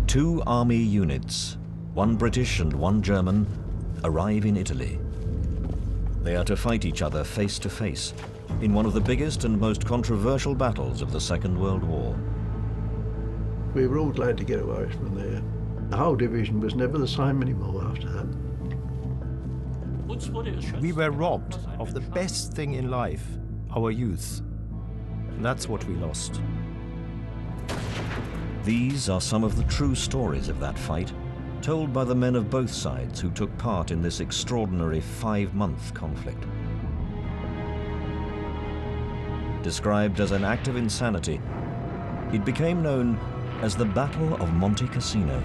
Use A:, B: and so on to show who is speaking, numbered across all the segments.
A: Two army units, one British and one German, arrive in Italy. They are to fight each other face to face in one of the biggest and most controversial battles of the Second World War.
B: We were all glad to get away from there. The whole division was never the same anymore after that.
C: We were robbed of the best thing in life, our youth. And that's what we lost.
A: These are some of the true stories of that fight, told by the men of both sides who took part in this extraordinary 5-month conflict. Described as an act of insanity, it became known as the Battle of Monte Cassino.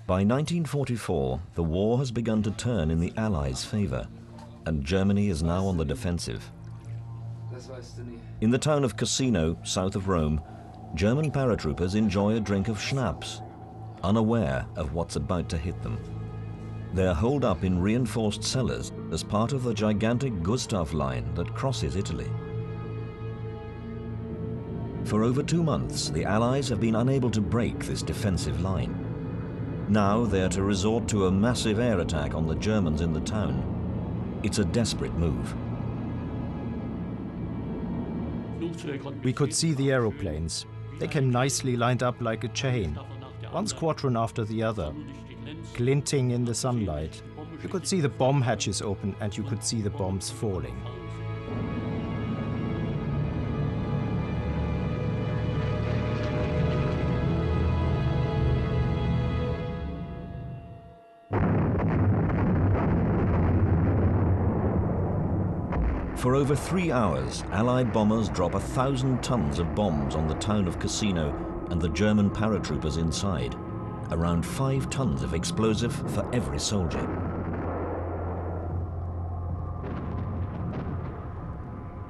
A: By 1944, the war has begun to turn in the Allies' favor, and Germany is now on the defensive. In the town of Cassino, south of Rome, German paratroopers enjoy a drink of schnapps, unaware of what's about to hit them. They're holed up in reinforced cellars as part of the gigantic Gustav line that crosses Italy. For over 2 months, the Allies have been unable to break this defensive line. Now they are to resort to a massive air attack on the Germans in the town. It's a desperate move.
C: We could see the aeroplanes. They came nicely lined up like a chain, one squadron after the other, glinting in the sunlight. You could see the bomb hatches open and you could see the bombs falling.
A: For over 3 hours, Allied bombers drop 1,000 tons of bombs on the town of Cassino and the German paratroopers inside. Around 5 tons of explosive for every soldier.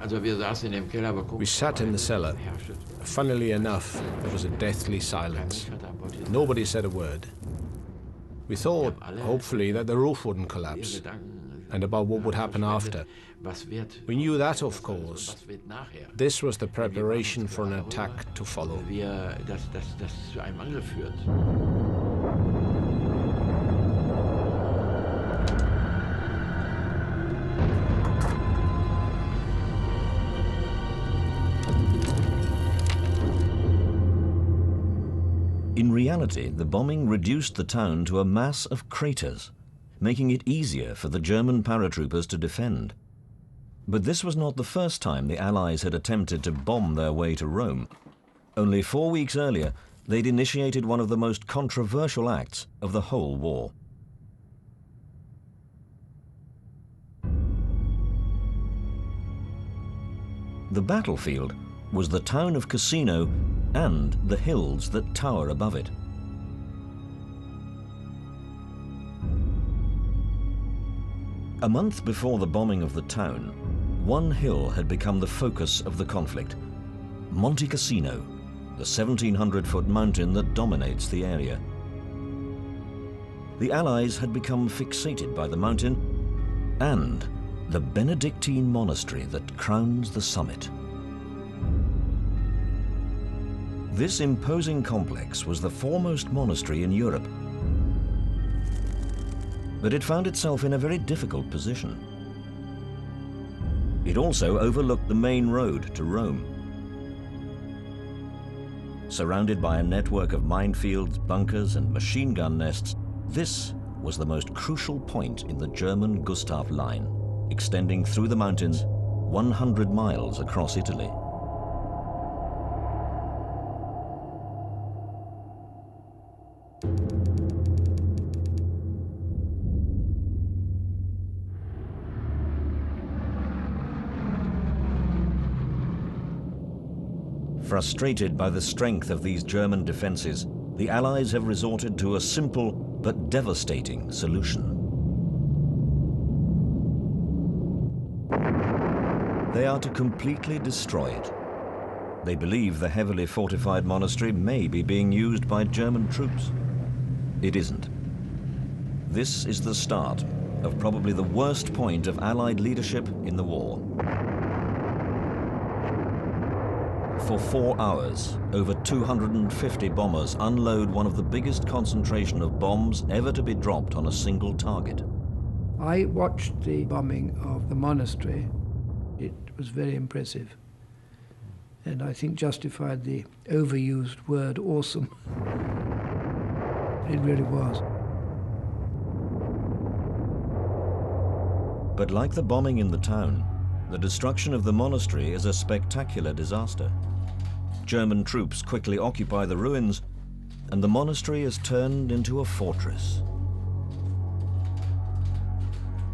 D: We sat in the cellar. Funnily enough, there was a deathly silence. Nobody said a word. We thought, hopefully, that the roof wouldn't collapse, and about what would happen after. We knew that, of course. This was the preparation for an attack to follow.
A: In reality, the bombing reduced the town to a mass of craters, making it easier for the German paratroopers to defend. But this was not the first time the Allies had attempted to bomb their way to Rome. Only 4 weeks earlier, they'd initiated one of the most controversial acts of the whole war. The battlefield was the town of Cassino and the hills that tower above it. A month before the bombing of the town, one hill had become the focus of the conflict. Monte Cassino, the 1,700-foot mountain that dominates the area. The Allies had become fixated by the mountain and the Benedictine monastery that crowns the summit. This imposing complex was the foremost monastery in Europe, but it found itself in a very difficult position. It also overlooked the main road to Rome. Surrounded by a network of minefields, bunkers, and machine gun nests, this was the most crucial point in the German Gustav line, extending through the mountains 100 miles across Italy. Frustrated by the strength of these German defenses, the Allies have resorted to a simple but devastating solution. They are to completely destroy it, They believe the heavily fortified monastery may be being used by German troops. It isn't. This is the start of probably the worst point of Allied leadership in the war. For 4 hours, over 250 bombers unload one of the biggest concentration of bombs ever to be dropped on a single target.
B: I watched the bombing of the monastery. It was very impressive, and I think justified the overused word awesome. It really was.
A: But like the bombing in the town, the destruction of the monastery is a spectacular disaster. German troops quickly occupy the ruins, and the monastery is turned into a fortress.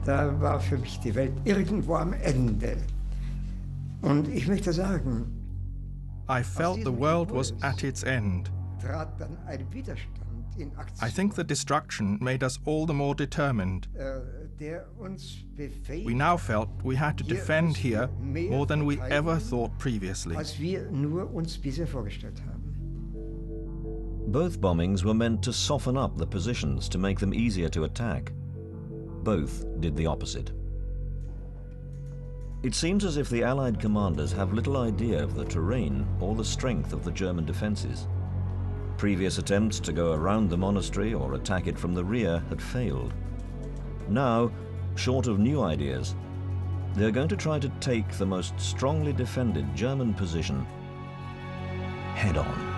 E: Da war für mich die Welt irgendwo am Ende. Und ich möchte sagen,
F: I felt the world was at its end.
E: trat dann ein Widerstand in Aktion,
F: I think the destruction made us all the more determined.
E: Der uns befähigt,
F: We now felt we had to defend here more than we ever thought previously.
E: als wir nur uns bisher vorgestellt haben.
A: Both bombings were meant to soften up the positions to make them easier to attack. Both did the opposite. It seems as if the Allied commanders have little idea of the terrain or the strength of the German defenses. Previous attempts to go around the monastery or attack it from the rear had failed. Now, short of new ideas, they're going to try to take the most strongly defended German position head on.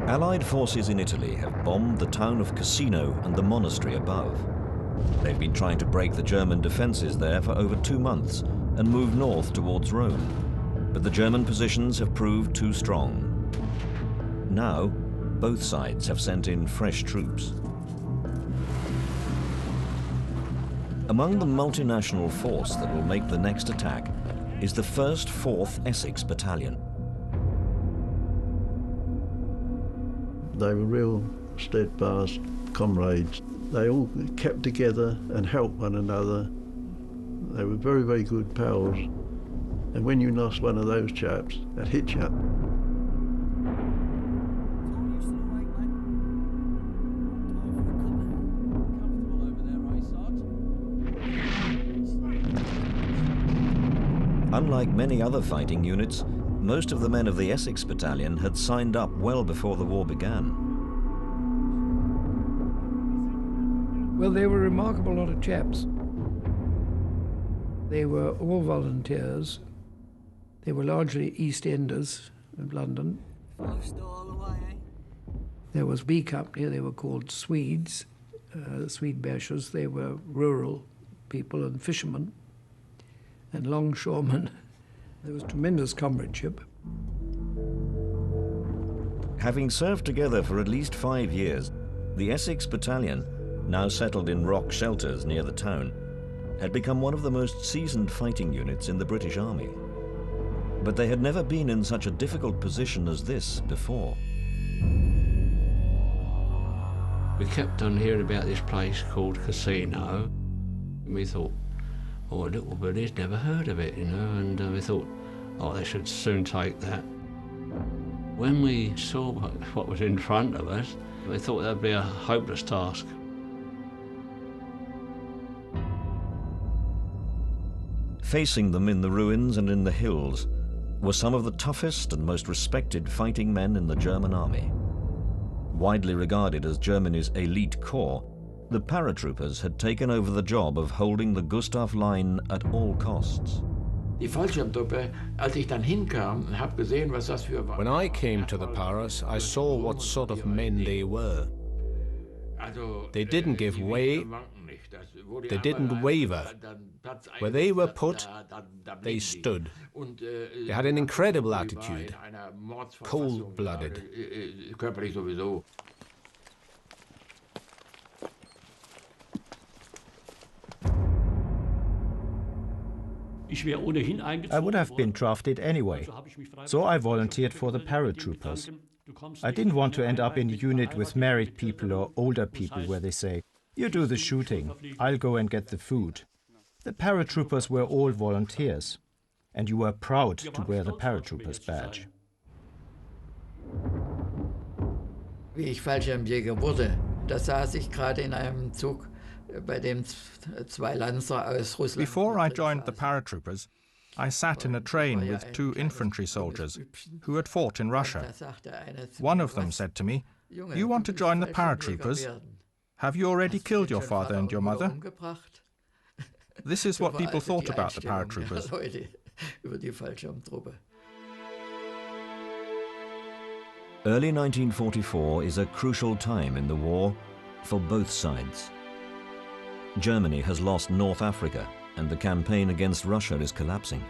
A: Allied forces in Italy have bombed the town of Cassino and the monastery above. They've been trying to break the German defenses there for over 2 months and move north towards Rome. But the German positions have proved too strong. Now, both sides have sent in fresh troops. Among the multinational force that will make the next attack is the 1st 4th Essex Battalion.
B: They were real steadfast comrades. They all kept together and helped one another. They were very, very good pals. And when you lost one of those chaps, that hit you.
A: Unlike many other fighting units, most of the men of the Essex Battalion had signed up well before the war began.
B: Well, they were a remarkable lot of chaps. They were all volunteers. They were largely East Enders of London. There was B Company, they were called Swedes, Swede-bashers. They were rural people and fishermen and longshoremen. There was tremendous comradeship.
A: Having served together for at least 5 years, the Essex Battalion, now settled in rock shelters near the town, had become one of the most seasoned fighting units in the British Army. But they had never been in such a difficult position as this before.
G: We kept on hearing about this place called Cassino. We thought, oh, little Billy's never heard of it, you know, and we thought, oh, they should soon take that. When we saw what was in front of us, we thought that'd be a hopeless task.
A: Facing them in the ruins and in the hills were some of the toughest and most respected fighting men in the German army. Widely regarded as Germany's elite corps, the paratroopers had taken over the job of holding the Gustav Line at all costs.
H: Die Fallschirmtruppe, als ich dann hinkam und habe gesehen, was das für war.
D: When I came to the Paras, I saw what sort of men they were. They didn't give way, they didn't waver. Where they were put, they stood. They had an incredible attitude, cold-blooded.
H: Körperlich sowieso.
C: I would have been drafted anyway, so I volunteered for the paratroopers. I didn't want to end up in a unit with married people or older people where they say, "You do the shooting, I'll go and get the food." The paratroopers were all volunteers, and you were proud to wear the paratroopers badge.
I: Wie ich Fallschirmjäger wurde, da saß ich gerade in einem Zug, bei dem zwei Lanzer aus Russland.
F: Before I joined the paratroopers, I sat in a train with 2 infantry soldiers who had fought in Russia. One of them said to me, "You want to join the paratroopers? Have you already killed your father and your mother?" This is what people thought about the paratroopers.
A: Early 1944 is a crucial time in the war for both sides. Germany has lost North Africa and the campaign against Russia is collapsing.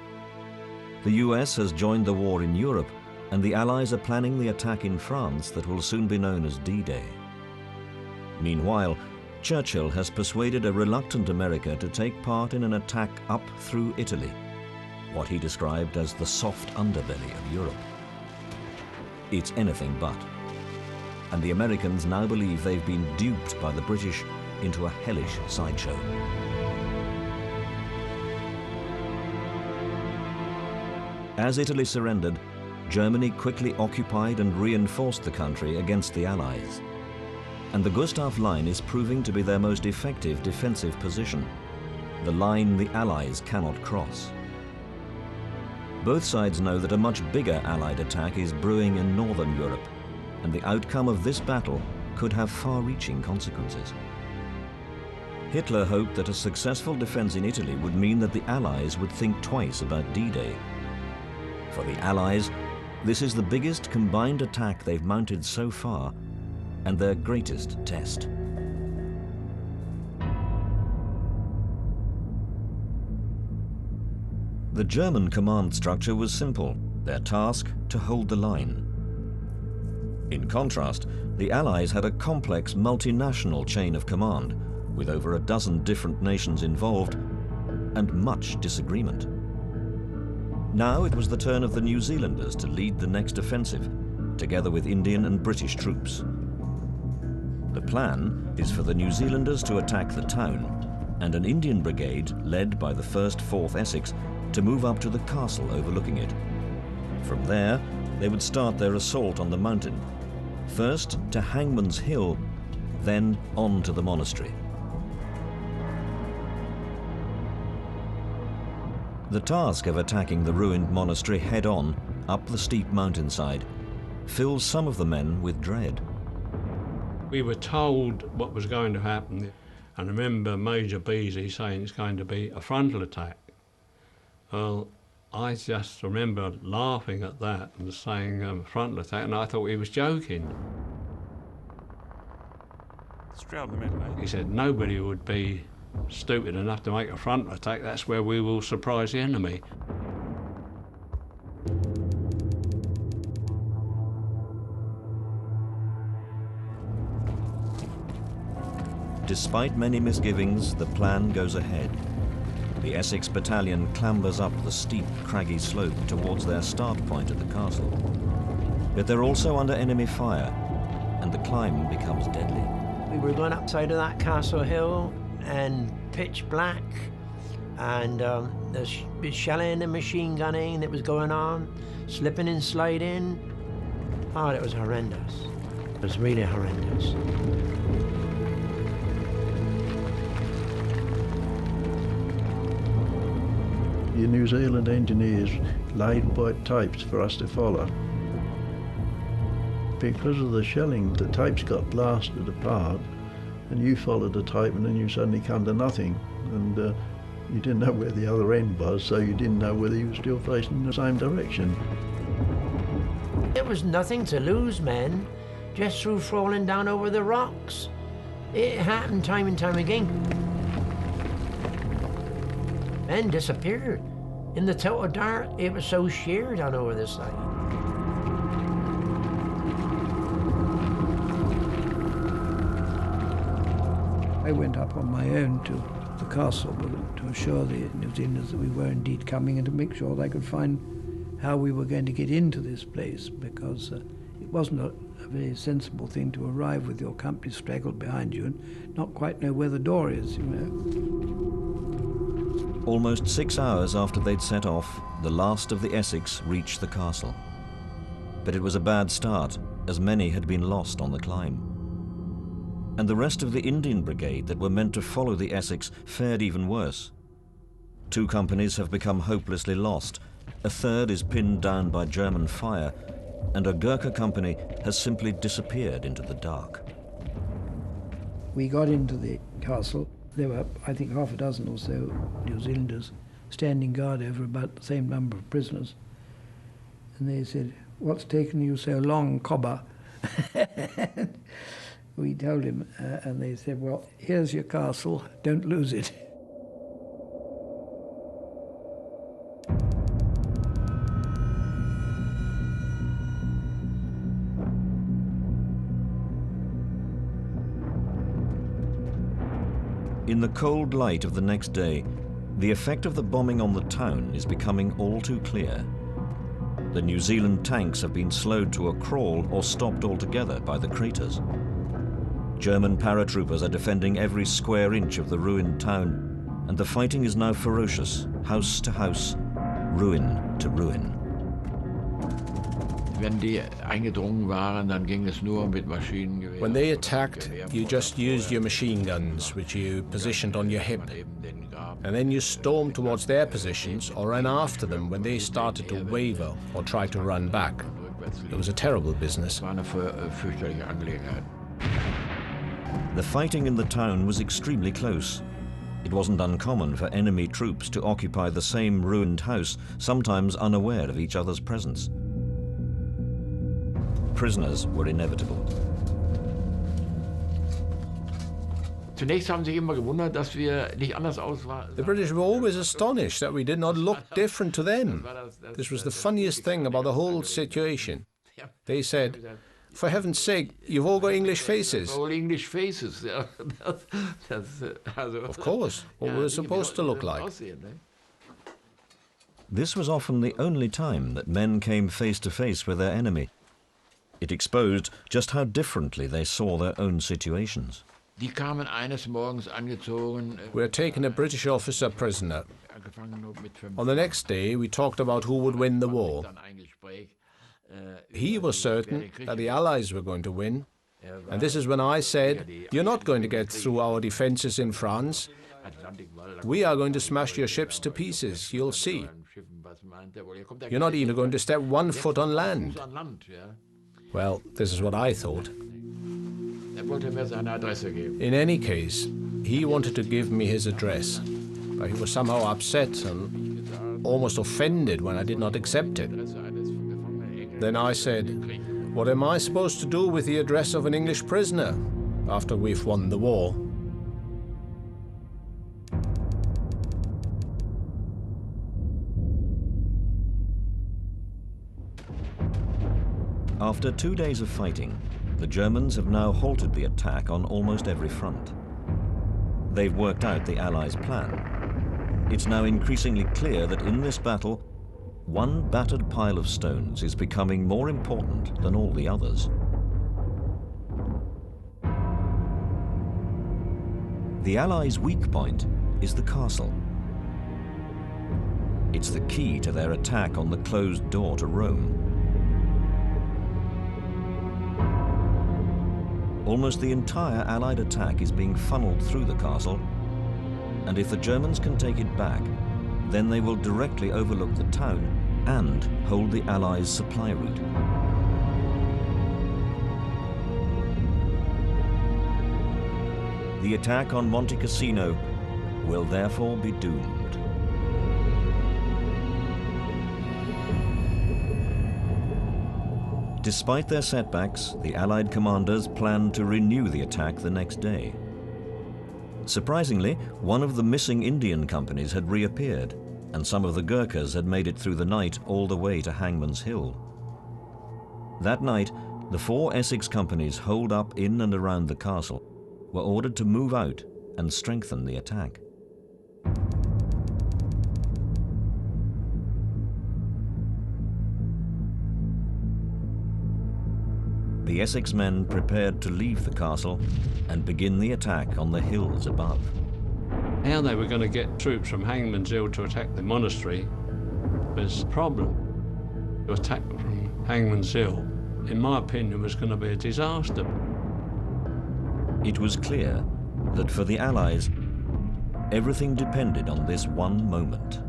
A: The US has joined the war in Europe and the Allies are planning the attack in France that will soon be known as D-Day. Meanwhile, Churchill has persuaded a reluctant America to take part in an attack up through Italy, what he described as the soft underbelly of Europe. It's anything but. And the Americans now believe they've been duped by the British into a hellish sideshow. As Italy surrendered, Germany quickly occupied and reinforced the country against the Allies. And the Gustav Line is proving to be their most effective defensive position, the line the Allies cannot cross. Both sides know that a much bigger Allied attack is brewing in Northern Europe, and the outcome of this battle could have far-reaching consequences. Hitler hoped that a successful defense in Italy would mean that the Allies would think twice about D-Day. For the Allies, this is the biggest combined attack they've mounted so far, and their greatest test. The German command structure was simple, their task to hold the line. In contrast, the Allies had a complex multinational chain of command, with over a dozen different nations involved, and much disagreement. Now it was the turn of the New Zealanders to lead the next offensive, together with Indian and British troops. The plan is for the New Zealanders to attack the town, and an Indian brigade, led by the 1st 4th Essex, to move up to the castle overlooking it. From there, they would start their assault on the mountain, first to Hangman's Hill, then on to the monastery. The task of attacking the ruined monastery head-on, up the steep mountainside, fills some of the men with dread.
G: We were told what was going to happen, and I remember Major Beasley saying it's going to be a frontal attack. Well, I just remember laughing at that and saying frontal attack, and I thought he was joking. He said nobody would be stupid enough to make a frontal attack. That's where we will surprise the enemy.
A: Despite many misgivings, the plan goes ahead. The Essex Battalion clambers up the steep, craggy slope towards their start point at the castle. But they're also under enemy fire, and the climb becomes deadly.
J: We were going upside of that castle hill, and pitch black, and there's shelling and machine gunning that was going on, slipping and sliding. Oh, it was horrendous. It was really horrendous.
B: The New Zealand engineers laid white tapes for us to follow. Because of the shelling, the tapes got blasted apart, and you followed the tape and then you suddenly come to nothing, and you didn't know where the other end was, so you didn't know whether you were still facing the same direction.
J: There was nothing to lose, men, just through falling down over the rocks. It happened time and time again. Men disappeared. In the total dark, it was so sheer down over this side.
E: I went up on my own to the castle to assure the New Zealanders that we were indeed coming and to make sure they could find how we were going to get into this place, because it wasn't a very sensible thing to arrive with your company straggled behind you and not quite know where the door is, you know.
A: Almost 6 hours after they'd set off, the last of the Essex reached the castle. But it was a bad start, as many had been lost on the climb. And the rest of the Indian Brigade that were meant to follow the Essex fared even worse. 2 companies have become hopelessly lost, a third is pinned down by German fire, and a Gurkha company has simply disappeared into the dark.
E: We got into the castle. There were, I think, half a dozen or so New Zealanders standing guard over about the same number of prisoners. And they said, "What's taken you so long, Cobber?" We told him, and they said, "Well, here's your castle, don't lose it."
A: In the cold light of the next day, the effect of the bombing on the town is becoming all too clear. The New Zealand tanks have been slowed to a crawl or stopped altogether by the craters. German paratroopers are defending every square inch of the ruined town, and the fighting is now ferocious, house to house, ruin to ruin.
H: Wenn die eingedrungen waren, dann ging es nur mit Maschinengewehren.
D: When they attacked, you just used your machine guns, which you positioned on your hip. And then you stormed towards their positions or ran after them when they started to waver or tried to run back. It was a terrible business.
A: The fighting in the town was extremely close. It wasn't uncommon for enemy troops to occupy the same ruined house, sometimes unaware of each other's presence. Prisoners were inevitable.
H: Zunächst haben sich immer gewundert, dass wir nicht anders aussahen.
D: The British were always astonished that we did not look different to them. This was the funniest thing about the whole situation. They said, "For heaven's sake, you've all got English faces."
H: All English faces.
D: Of course, what we were supposed to look like.
A: This was often the only time that men came face to face with their enemy. It exposed just how differently they saw their own situations.
H: Die kamen eines Morgens angezogen.
D: We had taken a British officer prisoner. On the next day, we talked about who would win the war. He was certain that the Allies were going to win. And this is when I said, "You're not going to get through our defenses in France. We are going to smash your ships to pieces, you'll see. You're not even going to step 1 foot on land." Well, this is what I thought. In any case, he wanted to give me his address, but he was somehow upset and almost offended when I did not accept it. Then I said, "What am I supposed to do with the address of an English prisoner after we've won the war?"
A: After 2 days of fighting, the Germans have now halted the attack on almost every front. They've worked out the Allies' plan. It's now increasingly clear that in this battle, one battered pile of stones is becoming more important than all the others. The Allies' weak point is the castle. It's the key to their attack on the closed door to Rome. Almost the entire Allied attack is being funneled through the castle, and if the Germans can take it back, then they will directly overlook the town and hold the Allies' supply route. The attack on Monte Cassino will therefore be doomed. Despite their setbacks, the Allied commanders planned to renew the attack the next day. Surprisingly, one of the missing Indian companies had reappeared, and some of the Gurkhas had made it through the night all the way to Hangman's Hill. That night, the 4 Essex companies holed up in and around the castle were ordered to move out and strengthen the attack. The Essex men prepared to leave the castle and begin the attack on the hills above.
G: How they were going to get troops from Hangman's Hill to attack the monastery was a problem. The attack from Hangman's Hill, in my opinion, was going to be a disaster.
A: It was clear that for the Allies, everything depended on this one moment.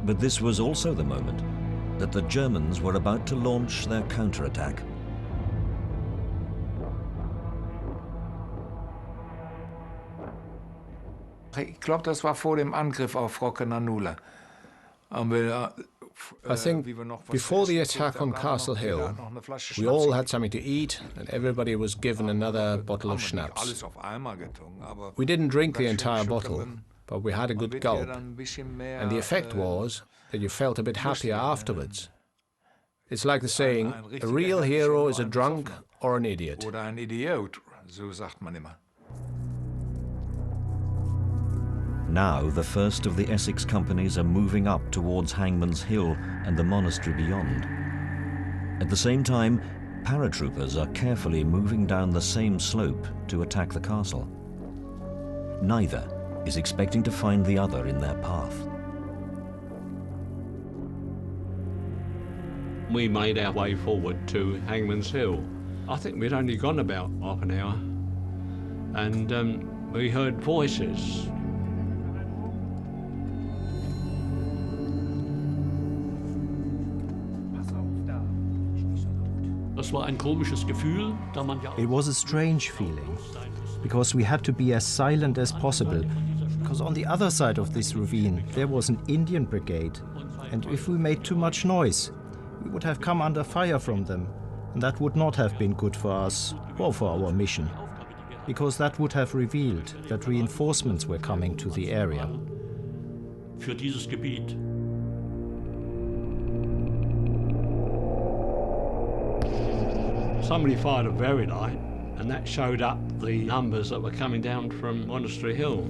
A: But this was also the moment that the Germans were about to launch their counterattack.
K: Ich glaube, das war vor dem Angriff auf Roccananula.
D: I think before the attack on Castle Hill, we all had something to eat and everybody was given another bottle of schnapps. We didn't drink the entire bottle, but we had a good gulp. And the effect was that you felt a bit happier afterwards. It's like the saying, a real hero is a drunk or an idiot.
K: Oder ein Idiot, so sagt man immer.
A: Now the first of the Essex companies are moving up towards Hangman's Hill and the monastery beyond. At the same time, paratroopers are carefully moving down the same slope to attack the castle. Neither is expecting to find the other in their path.
G: We made our way forward to Hangman's Hill. I think we'd only gone about half an hour, and we heard voices.
C: It was a strange feeling, because we had to be as silent as possible, because on the other side of this ravine there was an Indian brigade, and if we made too much noise, we would have come under fire from them, and that would not have been good for us or for our mission, because that would have revealed that reinforcements were coming to the area.
L: Für dieses Gebiet.
G: Somebody fired a very light, and that showed up the numbers that were coming down from Monastery Hill.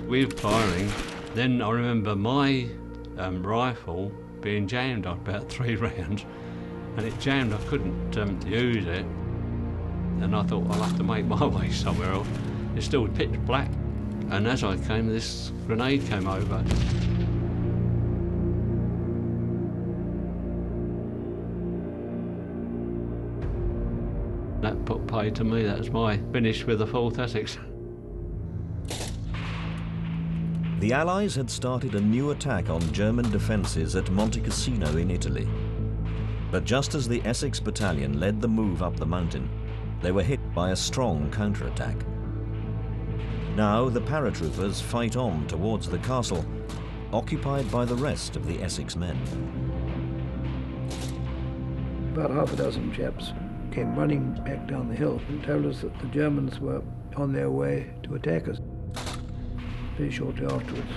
G: With firing, then I remember my rifle being jammed on about 3 rounds, and it jammed, I couldn't use it, and I thought I'll have to make my way somewhere else. It's still pitch black, and as I came, this grenade came over. That put pay to me. That was my finish with the 4th Essex.
A: The Allies had started a new attack on German defences at Monte Cassino in Italy. But just as the Essex battalion led the move up the mountain, they were hit by a strong counterattack. Now the paratroopers fight on towards the castle, occupied by the rest of the Essex men.
E: About half a dozen chaps came running back down the hill and told us that the Germans were on their way to attack us. Very shortly afterwards,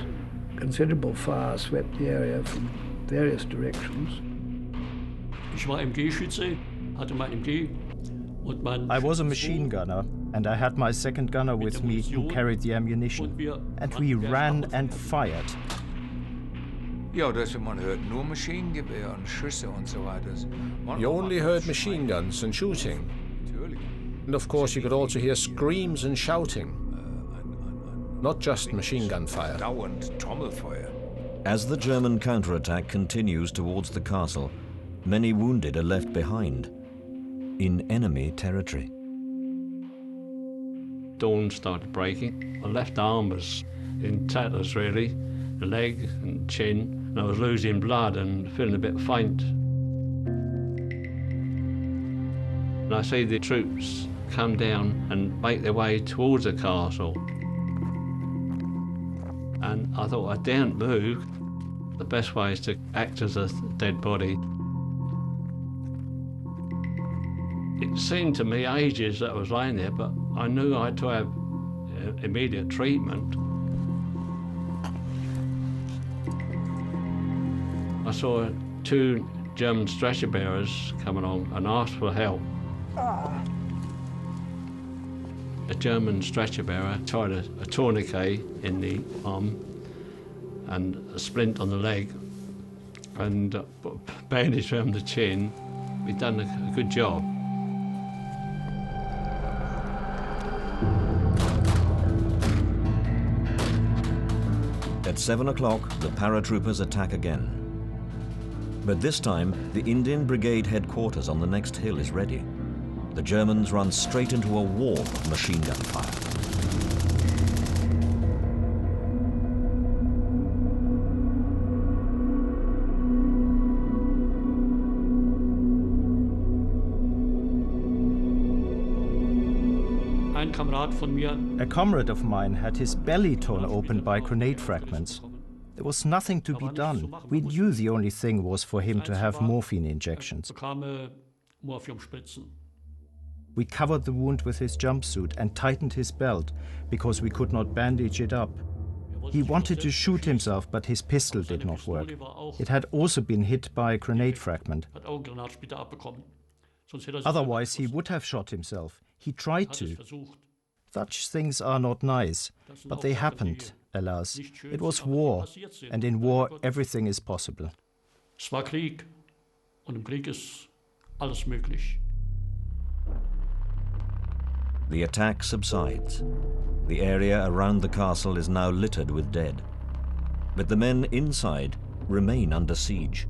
E: considerable fire swept the area from various directions.
L: Ich war MG-Schütze, hatte mein MG und mein...
C: I was a machine gunner, and I had my second gunner with me who carried the ammunition, and we ran and fired.
K: Ja, man hört nur Maschinengewehr und Schüsse und so weiter.
D: You only heard machine guns and shooting. And of course you could also hear screams and shouting. Not just machine gun fire.
K: Dauernd Trommelfeuer.
A: As the German counterattack continues towards the castle, many wounded are left behind, in enemy territory.
G: Dawn started breaking. My left arm was in tatters really, the leg and chin, and I was losing blood and feeling a bit faint. And I see the troops come down and make their way towards the castle. And I thought, I daren't move. The best way is to act as a dead body. It seemed to me ages that I was laying there, but I knew I had to have immediate treatment. I saw 2 German stretcher bearers come along and asked for help. A German stretcher bearer tied a tourniquet in the arm and a splint on the leg and put a bandage around the chin. We'd done a good job.
A: At 7 o'clock, the paratroopers attack again. But this time, the Indian Brigade headquarters on the next hill is ready. The Germans run straight into a wall of machine gun fire.
C: A comrade of mine had his belly torn open by grenade fragments. There was nothing to be done. We knew the only thing was for him to have morphine injections. We covered the wound with his jumpsuit and tightened his belt because we could not bandage it up. He wanted to shoot himself, but his pistol did not work. It had also been hit by a grenade fragment. Otherwise, he would have shot himself. He tried to. Such things are not nice, but they happened, alas. It was war, and in war everything is possible.
L: Es war Krieg, und im Krieg ist alles möglich.
A: The attack subsides. The area around the castle is now littered with dead. But the men inside remain under siege.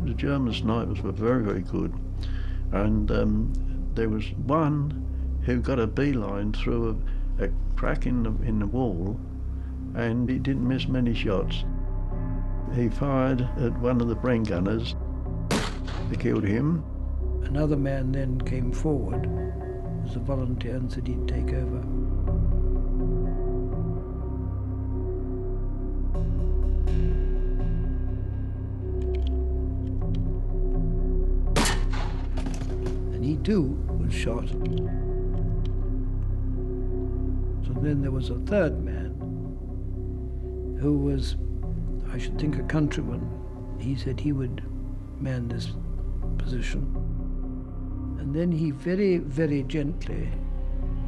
B: The German snipers were very, very good. And there was one who got a beeline through a crack in the wall, and he didn't miss many shots. He fired at one of the Bren gunners. They killed him.
E: Another man then came forward as a volunteer and said he'd take over. And he too was shot. So then there was a third man who was, I should think, a countryman. He said he would man this position. And then he very, very gently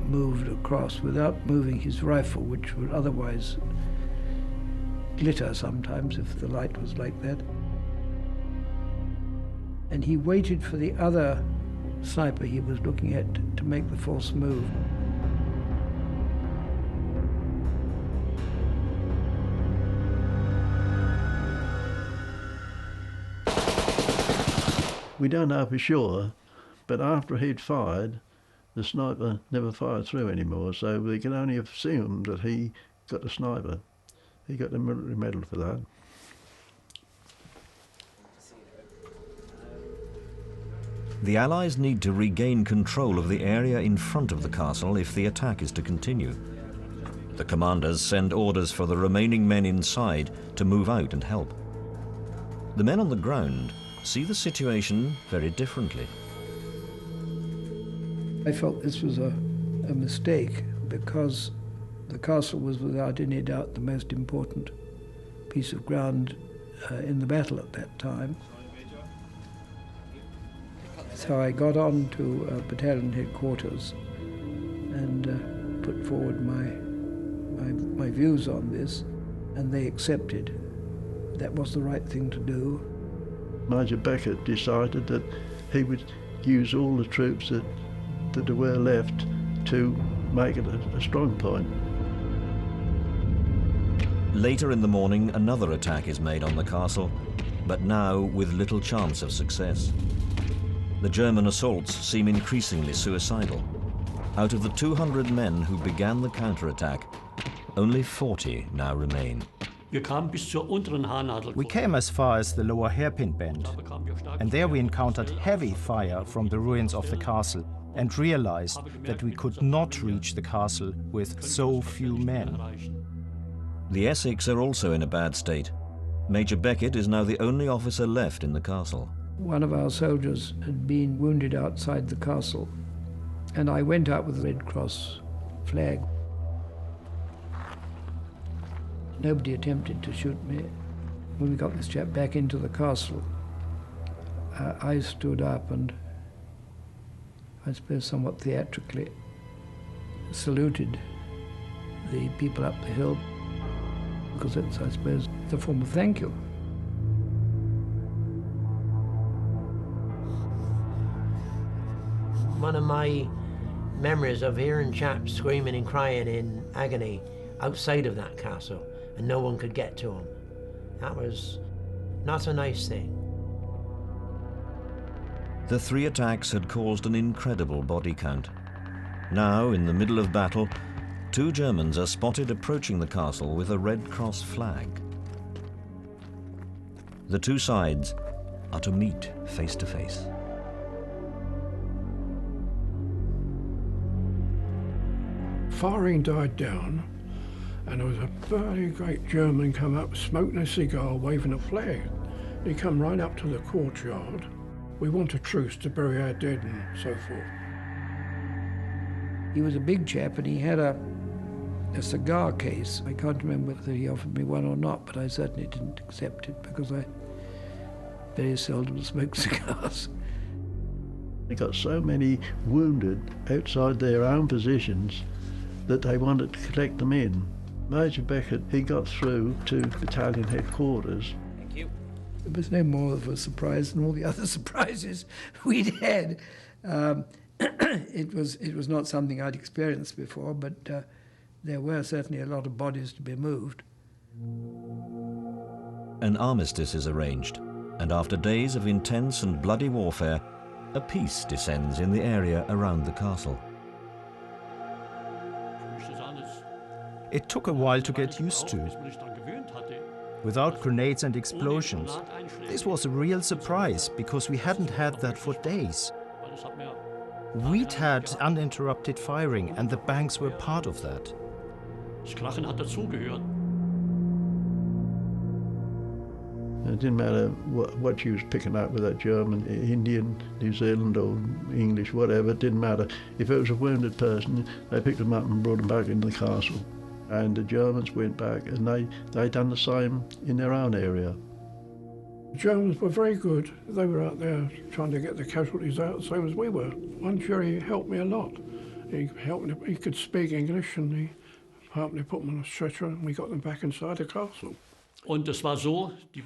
E: moved across without moving his rifle, which would otherwise glitter sometimes if the light was like that. And he waited for the other sniper he was looking at to make the false move.
B: We don't know for sure, but after he'd fired, the sniper never fired through anymore, so we can only assume that he got the sniper. He got the military medal for that.
A: The Allies need to regain control of the area in front of the castle if the attack is to continue. The commanders send orders for the remaining men inside to move out and help. The men on the ground see the situation very differently.
E: I felt this was a mistake because the castle was without any doubt the most important piece of ground in the battle at that time. So I got on to battalion headquarters and put forward my views on this, and they accepted. That was the right thing to do.
B: Major Beckett decided that he would use all the troops that were left to make it a strong point.
A: Later in the morning, another attack is made on the castle, but now with little chance of success. The German assaults seem increasingly suicidal. Out of the 200 men who began the counterattack, only 40 now remain.
C: We came as far as the lower hairpin bend, and there we encountered heavy fire from the ruins of the castle and realized that we could not reach the castle with so few men.
A: The Essex are also in a bad state. Major Beckett is now the only officer left in the castle.
E: One of our soldiers had been wounded outside the castle, and I went out with the Red Cross flag. Nobody attempted to shoot me. When we got this chap back into the castle, I stood up and, I suppose somewhat theatrically, saluted the people up the hill, because it's, I suppose, a form of thank you.
J: One of my memories of hearing chaps screaming and crying in agony outside of that castle, and no one could get to them. That was not a nice thing.
A: The 3 attacks had caused an incredible body count. Now, in the middle of battle, 2 Germans are spotted approaching the castle with a Red Cross flag. The 2 sides are to meet face to face.
M: Firing died down, and there was a very great German come up, smoking a cigar, waving a flag. He come right up to the courtyard. We want a truce to bury our dead and so forth.
E: He was a big chap, and he had a cigar case. I can't remember whether he offered me one or not, but I certainly didn't accept it because I very seldom smoke cigars.
B: They got so many wounded outside their own positions that they wanted to collect them in. Major Beckett, he got through to battalion headquarters.
E: Thank you. It was no more of a surprise than all the other surprises we'd had. It was not something I'd experienced before, but there were certainly a lot of bodies to be moved.
A: An armistice is arranged, and after days of intense and bloody warfare, a peace descends in the area around the castle.
C: It took a while to get used to. Without grenades and explosions. This was a real surprise, because we hadn't had that for days. We'd had uninterrupted firing, and the banks were part of that.
B: It didn't matter what you was picking up with that German, Indian, New Zealand or English, whatever, it didn't matter. If it was a wounded person, they picked them up and brought them back into the castle. And the Germans went back, and they done the same in their own area.
M: The Germans were very good. They were out there trying to get the casualties out, same as we were. One Jerry helped me a lot. He helped me, he could speak English, and he helped me put them on a stretcher, and we got them back inside the castle.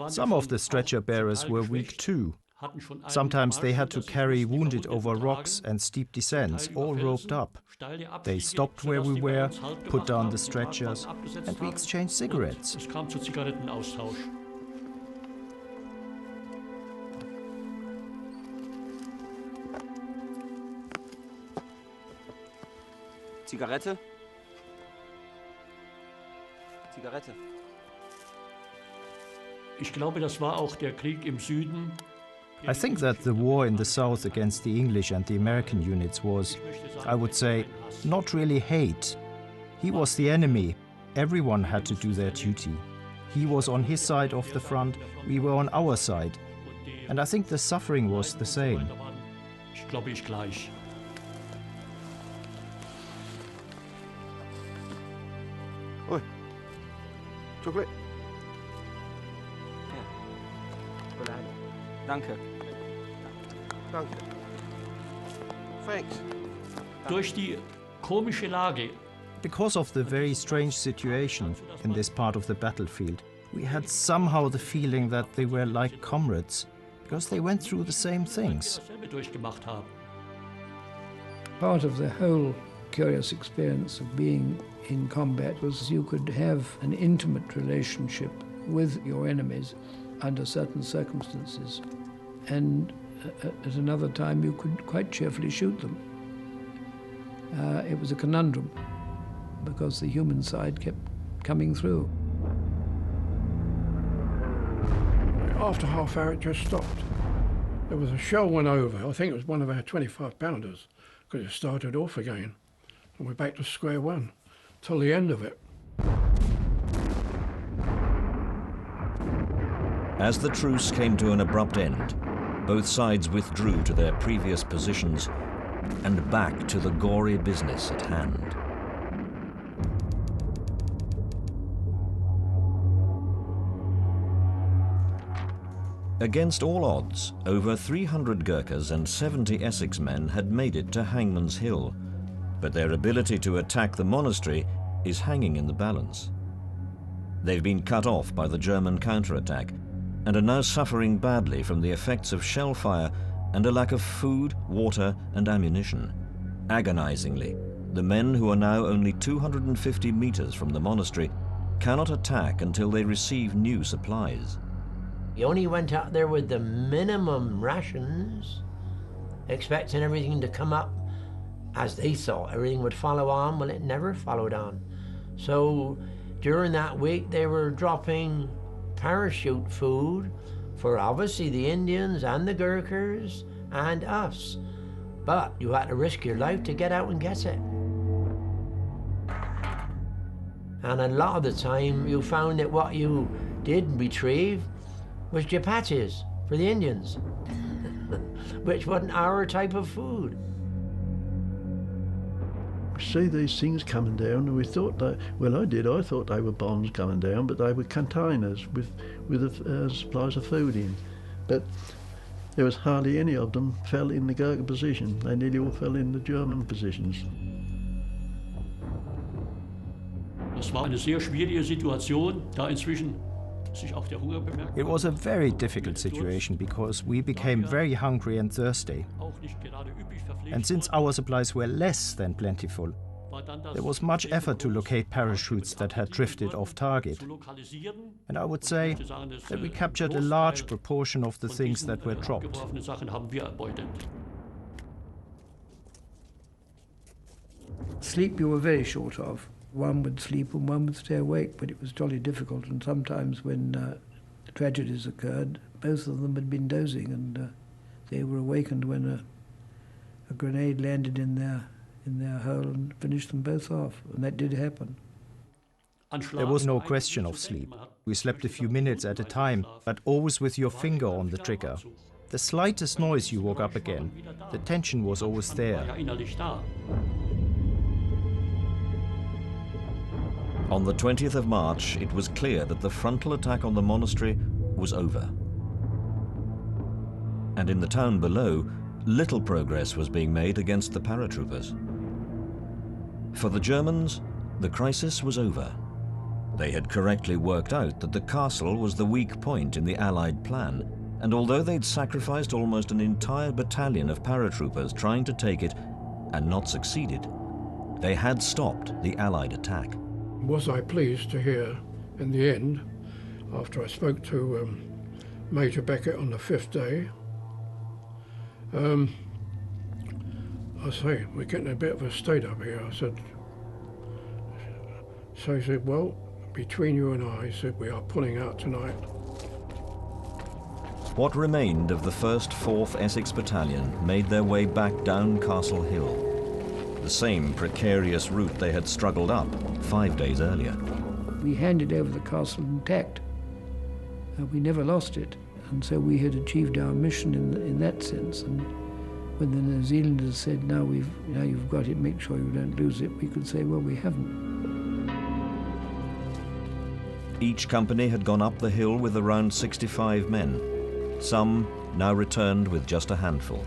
F: Some of the stretcher bearers were weak too. Sometimes they had to carry wounded over rocks and steep descents, all roped up. They stopped where we were, put down the stretchers, and we exchanged cigarettes.
N: Zigarette? Zigarette.
F: I think that the war in the south against the English and the American units was, I would say, not really hate. He was the enemy. Everyone had to do their duty. He was on his side of the front, we were on our side. And I think the suffering was the same.
N: Oi. Chocolate. Danke. Danke. Thanks.
F: Because of the very strange situation in this part of the battlefield, we had somehow the feeling that they were like comrades, because they went through the same things.
E: Part of the whole curious experience of being in combat was you could have an intimate relationship with your enemies under certain circumstances, and at another time you could quite cheerfully shoot them. It was a conundrum because the human side kept coming through.
M: After half hour it just stopped. There was a shell went over. I think it was one of our 25-pounders, because it started off again, and we're back to square one till the end of it.
A: As the truce came to an abrupt end, both sides withdrew to their previous positions and back to the gory business at hand. Against all odds, over 300 Gurkhas and 70 Essex men had made it to Hangman's Hill, but their ability to attack the monastery is hanging in the balance. They've been cut off by the German counterattack and are now suffering badly from the effects of shell fire and a lack of food, water and ammunition. Agonizingly, the men who are now only 250 meters from the monastery cannot attack until they receive new supplies.
J: You only went out there with the minimum rations, expecting everything to come up as they thought everything would follow on. Well, it never followed on. So during that week, they were dropping parachute food for obviously the Indians and the Gurkhas and us. But you had to risk your life to get out and get it. And a lot of the time, you found that what you did retrieve was chapatis for the Indians, which wasn't our type of food.
B: See these things coming down, and we thought that, well, I thought they were bombs coming down, but they were containers with supplies of food in. But there was hardly any of them fell in the Gurkha position. They nearly all fell in the German positions.
L: Es war eine sehr schwierige Situation, da inzwischen sich auch der Hunger bemerkt.
C: It was a very difficult situation because we became very hungry and thirsty. And since our supplies were less than plentiful, there was much effort to locate parachutes that had drifted off target. And I would say that we captured a large proportion of the things that were dropped.
E: Sleep you were very short of. One would sleep and one would stay awake, but it was jolly difficult. And sometimes when tragedies occurred, both of them had been dozing, and they were awakened when a grenade landed in their hole and finished them both off. And that did happen.
C: There was no question of sleep. We slept a few minutes at a time, but always with your finger on the trigger. The slightest noise, you woke up again. The tension was always there.
A: On the 20th of March, it was clear that the frontal attack on the monastery was over. And in the town below, little progress was being made against the paratroopers. For the Germans, the crisis was over. They had correctly worked out that the castle was the weak point in the Allied plan, and although they'd sacrificed almost an entire battalion of paratroopers trying to take it and not succeeded, they had stopped the Allied attack.
M: Was I pleased to hear in the end, after I spoke to Major Beckett on the 5th day, I say, we're getting a bit of a state up here. I said, so he said, well, between you and I, he said, we are pulling out tonight.
A: What remained of the 1st 4th Essex Battalion made their way back down Castle Hill, the same precarious route they had struggled up 5 days earlier.
E: We handed over the castle intact. We never lost it, and so we had achieved our mission in that sense. And when the New Zealanders said, now you've got it, make sure you don't lose it, we could say, well, we haven't.
A: Each company had gone up the hill with around 65 men. Some now returned with just a handful.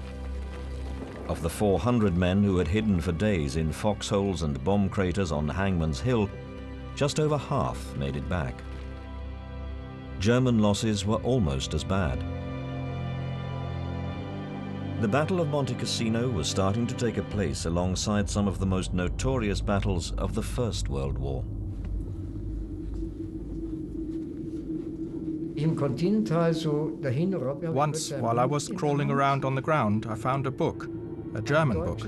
A: Of the 400 men who had hidden for days in foxholes and bomb craters on Hangman's Hill, just over half made it back. German losses were almost as bad. The Battle of Monte Cassino was starting to take a place alongside some of the most notorious battles of the First World War.
F: Once, while I was crawling around on the ground, I found a book, a German book.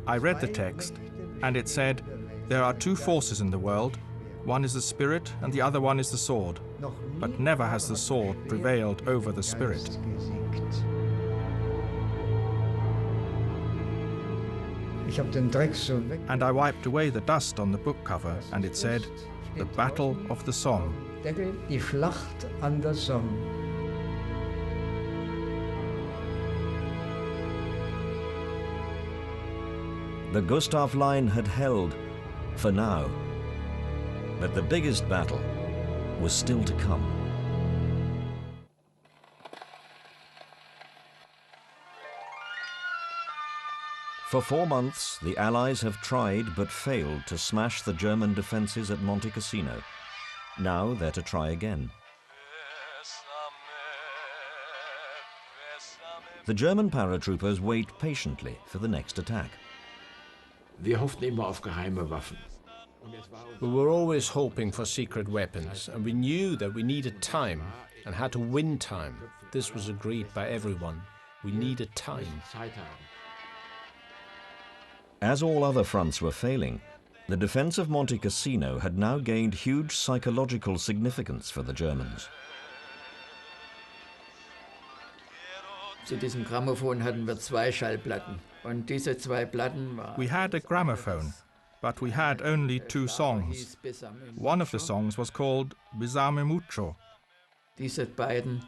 F: I read the text, and it said, there are two forces in the world. One is the spirit, and the other one is the sword. But never has the sword prevailed over the spirit. And I wiped away the dust on the book cover, and it said, The Battle of the Somme.
E: Die Schlacht an der Somme.
A: The Gustav Line had held, for now. But the biggest battle was still to come. For 4 months, the Allies have tried but failed to smash the German defences at Monte Cassino. Now they're to try again. The German paratroopers wait patiently for the next attack.
H: Wir hofften immer auf geheime Waffen.
D: We were always hoping for secret weapons, and we knew that we needed time and had to win time. This was agreed by everyone. We needed time.
A: As all other fronts were failing, the defense of Monte Cassino had now gained huge psychological significance for the Germans.
I: Zu diesem Grammophon hatten wir 2 Schallplatten. Und diese 2 Platten waren...
F: We had a gramophone, but we had only 2 songs. One of the songs was called Besame Mucho.
I: Diese beiden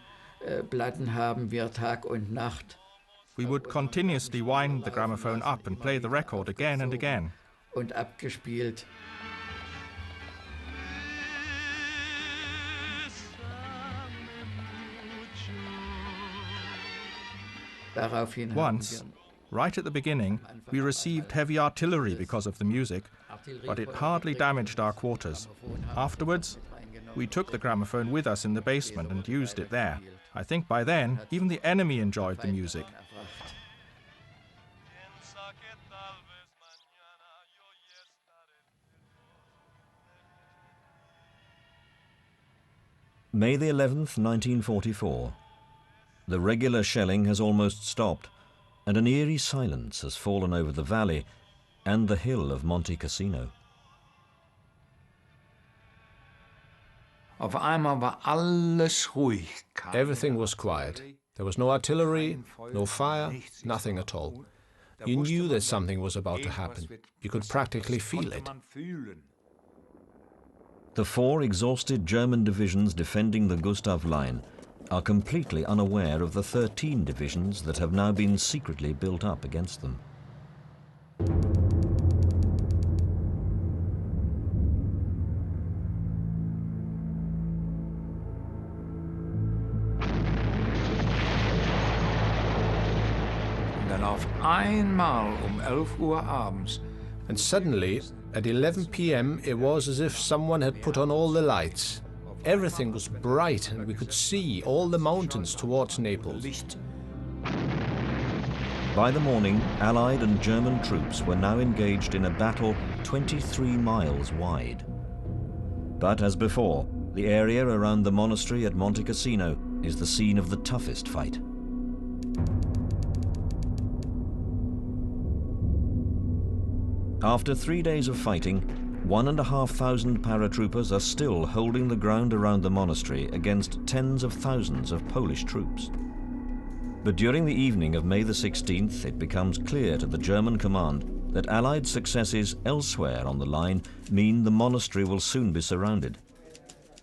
I: Platten haben wir Tag und Nacht.
F: We would continuously wind the gramophone up and play the record again and again.
I: Und abgespielt.
F: Once, right at the beginning, we received heavy artillery because of the music, but it hardly damaged our quarters. Afterwards, we took the gramophone with us in the basement and used it there. I think by then, even the enemy enjoyed the music.
A: May the 11th, 1944. The regular shelling has almost stopped, and an eerie silence has fallen over the valley and the hill of Monte Cassino.
D: Everything was quiet. There was no artillery, no fire, nothing at all. You knew that something was about to happen. You could practically feel it.
A: The 4 exhausted German divisions defending the Gustav Line are completely unaware of the 13 divisions that have now been secretly built up against them.
K: Dann auf einmal 11 Uhr abends.
D: And suddenly, at 11 p.m., it was as if someone had put on all the lights. Everything was bright and we could see all the mountains towards Naples.
A: By the morning, Allied and German troops were now engaged in a battle 23 miles wide. But as before, the area around the monastery at Monte Cassino is the scene of the toughest fight. After 3 days of fighting, 1,500 paratroopers are still holding the ground around the monastery against tens of thousands of Polish troops. But during the evening of May the 16th, it becomes clear to the German command that Allied successes elsewhere on the line mean the monastery will soon be surrounded.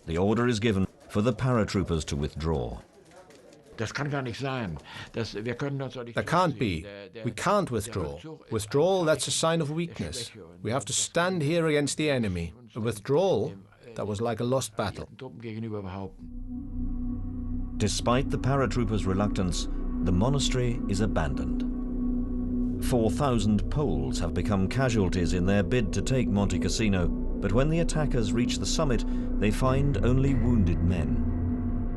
A: The order is given for the paratroopers to withdraw.
H: Das kann gar nicht sein. Wir können uns doch nicht...
D: That can't be. We can't withdraw. Withdrawal, that's a sign of weakness. We have to stand here against the enemy. A withdrawal, that was like a lost battle.
A: Despite the paratroopers' reluctance, the monastery is abandoned. 4,000 Poles have become casualties in their bid to take Monte Cassino, but when the attackers reach the summit, they find only wounded men.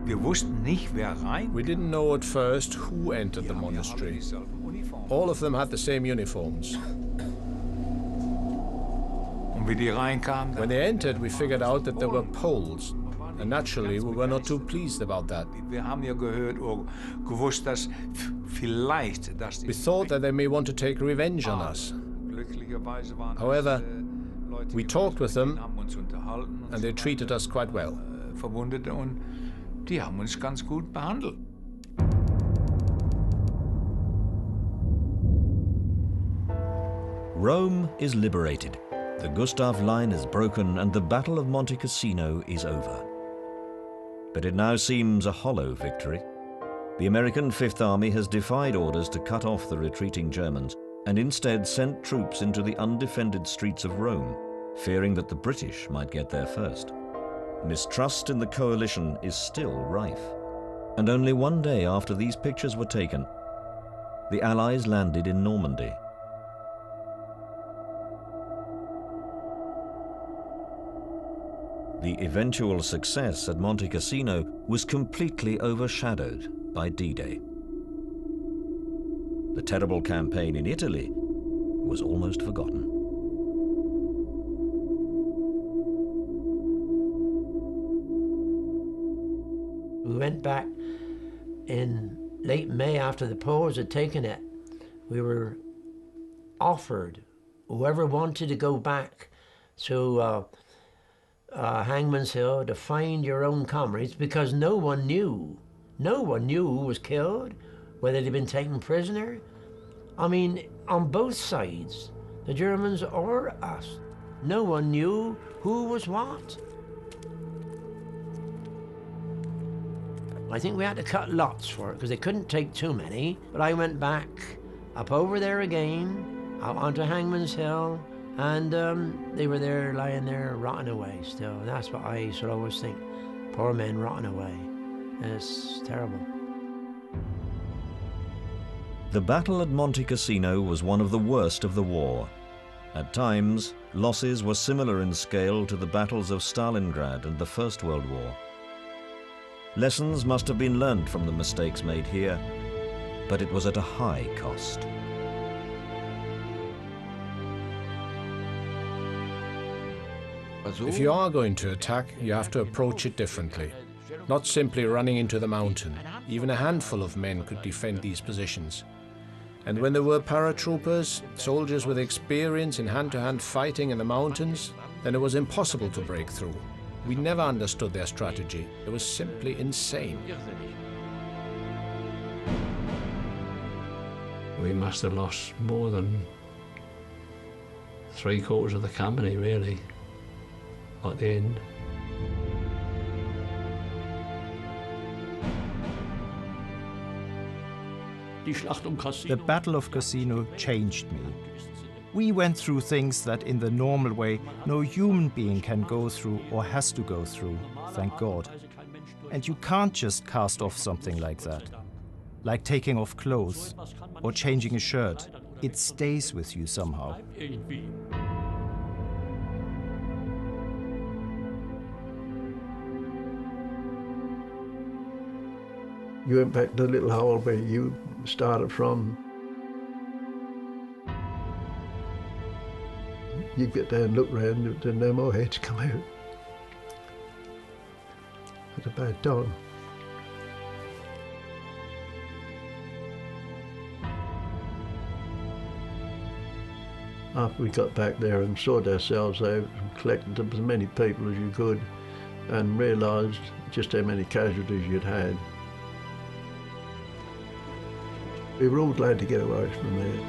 D: We didn't know at first who entered the monastery. All of them had the same uniforms. When they entered, we figured out that they were Poles, and naturally we were not too pleased about that. We thought that they may want to take revenge on us. However, we talked with them, and they treated us quite well.
K: Die haben uns ganz gut behandelt.
A: Rome is liberated. The Gustav Line is broken and the Battle of Monte Cassino is over. But it now seems a hollow victory. The American Fifth Army has defied orders to cut off the retreating Germans and instead sent troops into the undefended streets of Rome, fearing that the British might get there first. Mistrust in the coalition is still rife. And only one day after these pictures were taken, the Allies landed in Normandy. The eventual success at Monte Cassino was completely overshadowed by D-Day. The terrible campaign in Italy was almost forgotten.
J: We went back in late May after the Poles had taken it. We were offered, whoever wanted to go back to Hangman's Hill to find your own comrades, because no one knew who was killed, whether they'd been taken prisoner. I mean, on both sides, the Germans or us, no one knew who was what. I think we had to cut lots for it because they couldn't take too many, but I went back up over there again, out onto Hangman's Hill, and they were there, lying there, rotting away still. That's what I should always think. Poor men rotting away. It's terrible.
A: The battle at Monte Cassino was one of the worst of the war. At times, losses were similar in scale to the battles of Stalingrad and the First World War. Lessons must have been learned from the mistakes made here, but it was at a high cost.
D: If you are going to attack, you have to approach it differently. Not simply running into the mountain. Even a handful of men could defend these positions. And when there were paratroopers, soldiers with experience in hand-to-hand fighting in the mountains, then it was impossible to break through. We never understood their strategy. It was simply insane.
G: We must have lost more than 3/4 of the company, really, at the end.
C: The Battle of Cassino changed me. We went through things that in the normal way no human being can go through or has to go through, thank God. And you can't just cast off something like that. Like taking off clothes or changing a shirt. It stays with you somehow.
B: You went back to the little hole where you started from. You'd get down and look round, and no more heads come out. At a bad time. After we got back there and sorted ourselves out and collected as many people as you could and realised just how many casualties you'd had, we were all glad to get away from there.